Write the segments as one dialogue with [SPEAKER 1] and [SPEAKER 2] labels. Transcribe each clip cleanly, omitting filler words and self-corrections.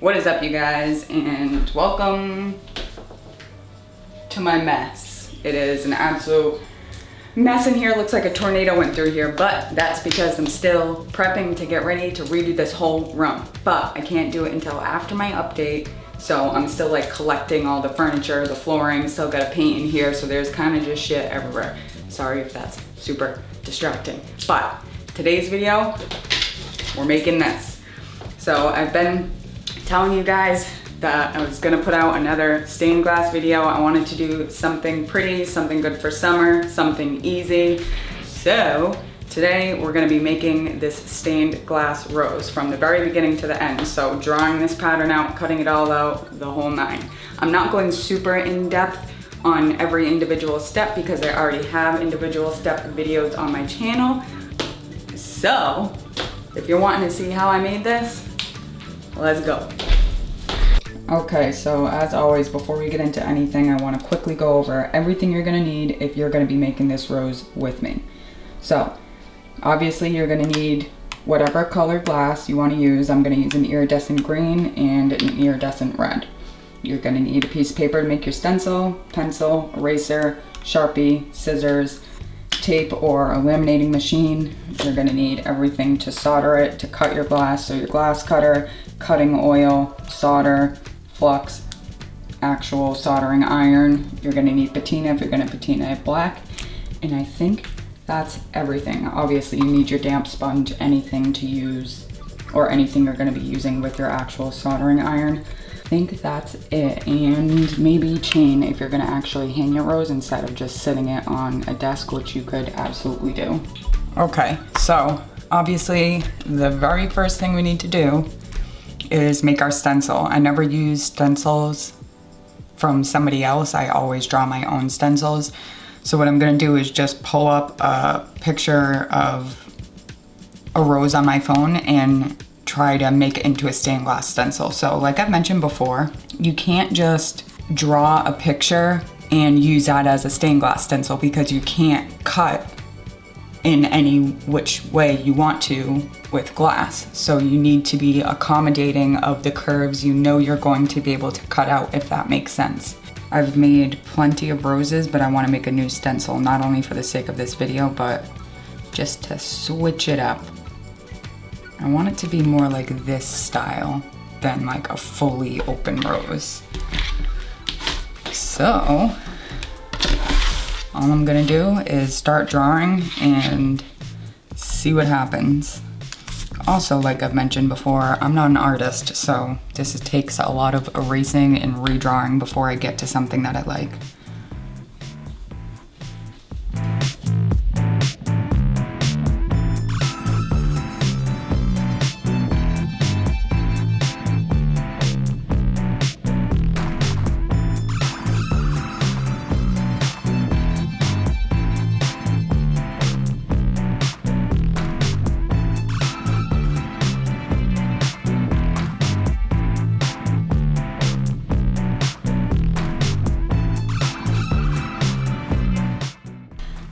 [SPEAKER 1] What is up, you guys, and welcome to my mess. It is an absolute mess in here. Looks like a tornado went through here, but that's because I'm still prepping to get ready to redo this whole room. But I can't do it until after my update, so I'm still like collecting all the furniture, the flooring, still gotta paint in here, so there's kind of just shit everywhere. Sorry if that's super distracting. But today's video, we're making this. So I've been telling you guys that I was gonna put out another stained glass video. I wanted to do something pretty, something good for summer, something easy. So today we're gonna be making this stained glass rose from the very beginning to the end. So drawing this pattern out, cutting it all out, the whole nine. I'm not going super in depth on every individual step because I already have individual step videos on my channel. So if you're wanting to see how I made this, let's go. Okay, so as always, before we get into anything, I want to quickly go over everything you're going to need if you're going to be making this rose with me. So obviously you're going to need whatever colored glass you want to use. I'm going to use an iridescent green and an iridescent red. You're going to need a piece of paper to make your stencil, pencil, eraser, Sharpie, scissors, tape or a laminating machine. You're going to need everything to solder it, to cut your glass, so your glass cutter, cutting oil, solder, flux, actual soldering iron. You're going to need patina if you're going to patina it black. And I think that's everything. Obviously you need your damp sponge, anything to use or anything you're going to be using with your actual soldering iron. I think that's it, and maybe chain if you're gonna actually hang your rose instead of just sitting it on a desk, which you could absolutely do. Okay, so obviously the very first thing we need to do is make our stencil. I never use stencils from somebody else. I always draw my own stencils. So what I'm gonna do is just pull up a picture of a rose on my phone and try to make it into a stained glass stencil. So like I've mentioned before, you can't just draw a picture and use that as a stained glass stencil because you can't cut in any which way you want to with glass. So you need to be accommodating of the curves you know you're going to be able to cut out, if that makes sense. I've made plenty of roses, but I want to make a new stencil, not only for the sake of this video, but just to switch it up. I want it to be more like this style than like a fully open rose. So all I'm gonna do is start drawing and see what happens. Also, like I've mentioned before, I'm not an artist, so this takes a lot of erasing and redrawing before I get to something that I like.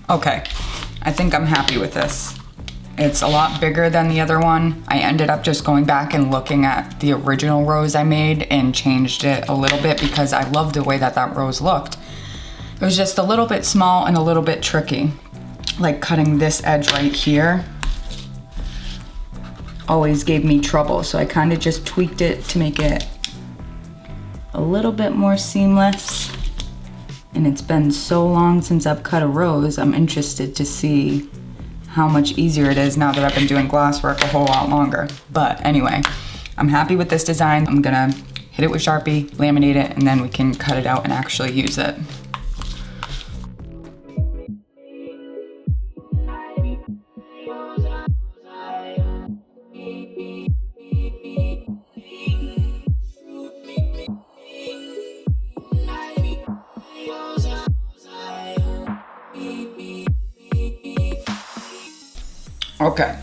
[SPEAKER 1] Okay, I think I'm happy with this. It's a lot bigger than the other one. I ended up just going back and looking at the original rose I made and changed it a little bit because I loved the way that that rose looked. It was just a little bit small and a little bit tricky. Like cutting this edge right here always gave me trouble, so I kind of just tweaked it to make it a little bit more seamless. And it's been so long since I've cut a rose, I'm interested to see how much easier it is now that I've been doing glasswork a whole lot longer. But anyway, I'm happy with this design. I'm gonna hit it with Sharpie, laminate it, and then we can cut it out and actually use it. Okay,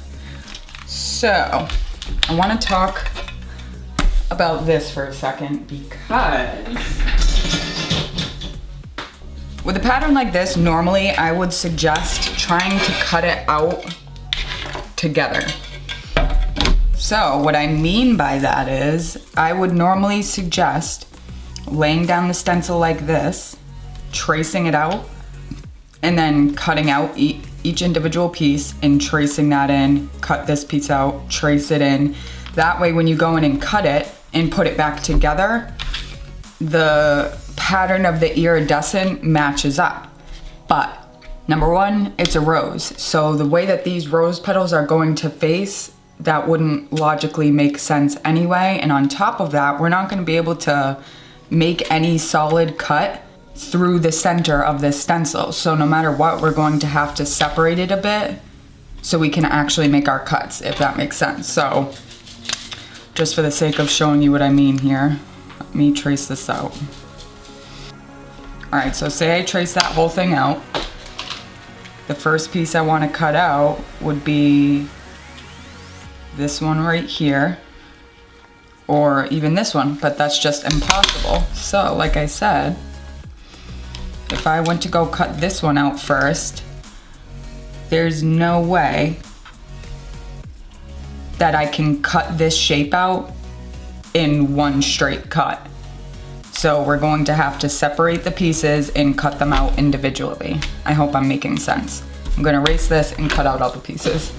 [SPEAKER 1] so I want to talk about this for a second because with a pattern like this, normally I would suggest trying to cut it out together. So what I mean by that is, I would normally suggest laying down the stencil like this, tracing it out, and then cutting out each individual piece and tracing that in, cut this piece out, trace it in. That way when you go in and cut it and put it back together, the pattern of the iridescent matches up. But number one, it's a rose. So the way that these rose petals are going to face, that wouldn't logically make sense anyway. And on top of that, we're not gonna be able to make any solid cut through the center of this stencil. So no matter what, we're going to have to separate it a bit so we can actually make our cuts, if that makes sense. So just for the sake of showing you what I mean here, let me trace this out. All right, so say I trace that whole thing out. The first piece I want to cut out would be this one right here, or even this one, but that's just impossible. So like I said, if I went to go cut this one out first, there's no way that I can cut this shape out in one straight cut. So we're going to have to separate the pieces and cut them out individually. I hope I'm making sense. I'm gonna erase this and cut out all the pieces.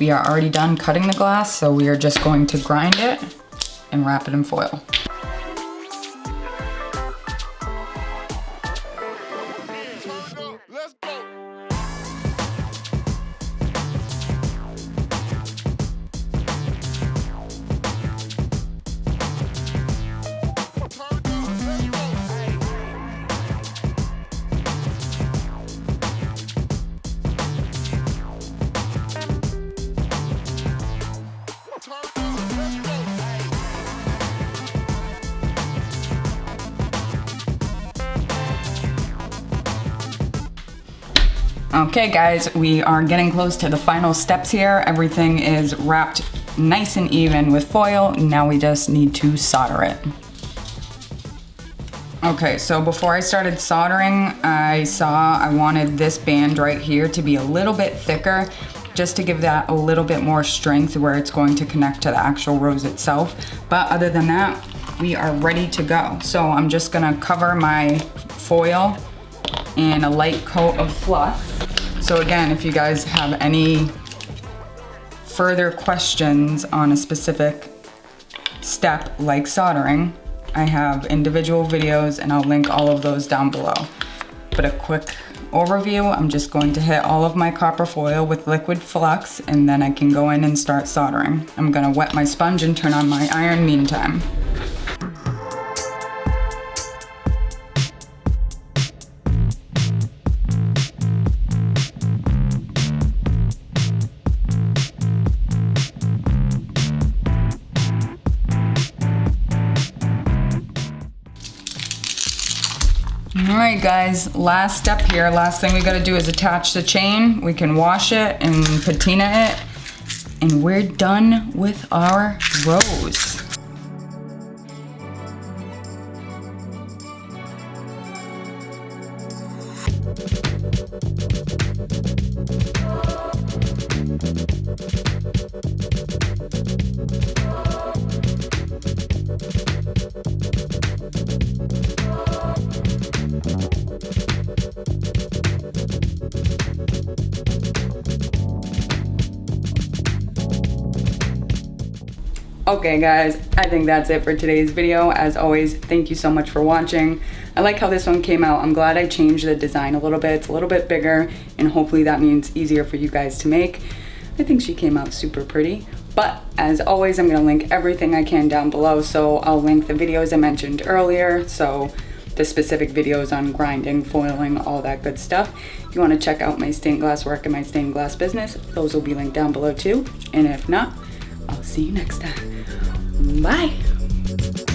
[SPEAKER 1] We are already done cutting the glass, so we are just going to grind it and wrap it in foil. Okay guys, we are getting close to the final steps here. Everything is wrapped nice and even with foil. Now we just need to solder it. Okay, so before I started soldering, I wanted this band right here to be a little bit thicker, just to give that a little bit more strength where it's going to connect to the actual rose itself. But other than that, we are ready to go. So I'm just gonna cover my foil in a light coat of flux. So again, if you guys have any further questions on a specific step like soldering, I have individual videos and I'll link all of those down below. But a quick overview, I'm just going to hit all of my copper foil with liquid flux and then I can go in and start soldering. I'm gonna wet my sponge and turn on my iron meantime. All right guys, last step here. Last thing we gotta do is attach the chain. We can wash it and patina it, and we're done with our rose. Okay guys, I think that's it for today's video. As always, thank you so much for watching. I like how this one came out. I'm glad I changed the design a little bit. It's a little bit bigger, and hopefully that means easier for you guys to make. I think she came out super pretty. But as always, I'm gonna link everything I can down below. So I'll link the videos I mentioned earlier. So the specific videos on grinding, foiling, all that good stuff. If you want to check out my stained glass work and my stained glass business, those will be linked down below too. And if not, I'll see you next time. Bye.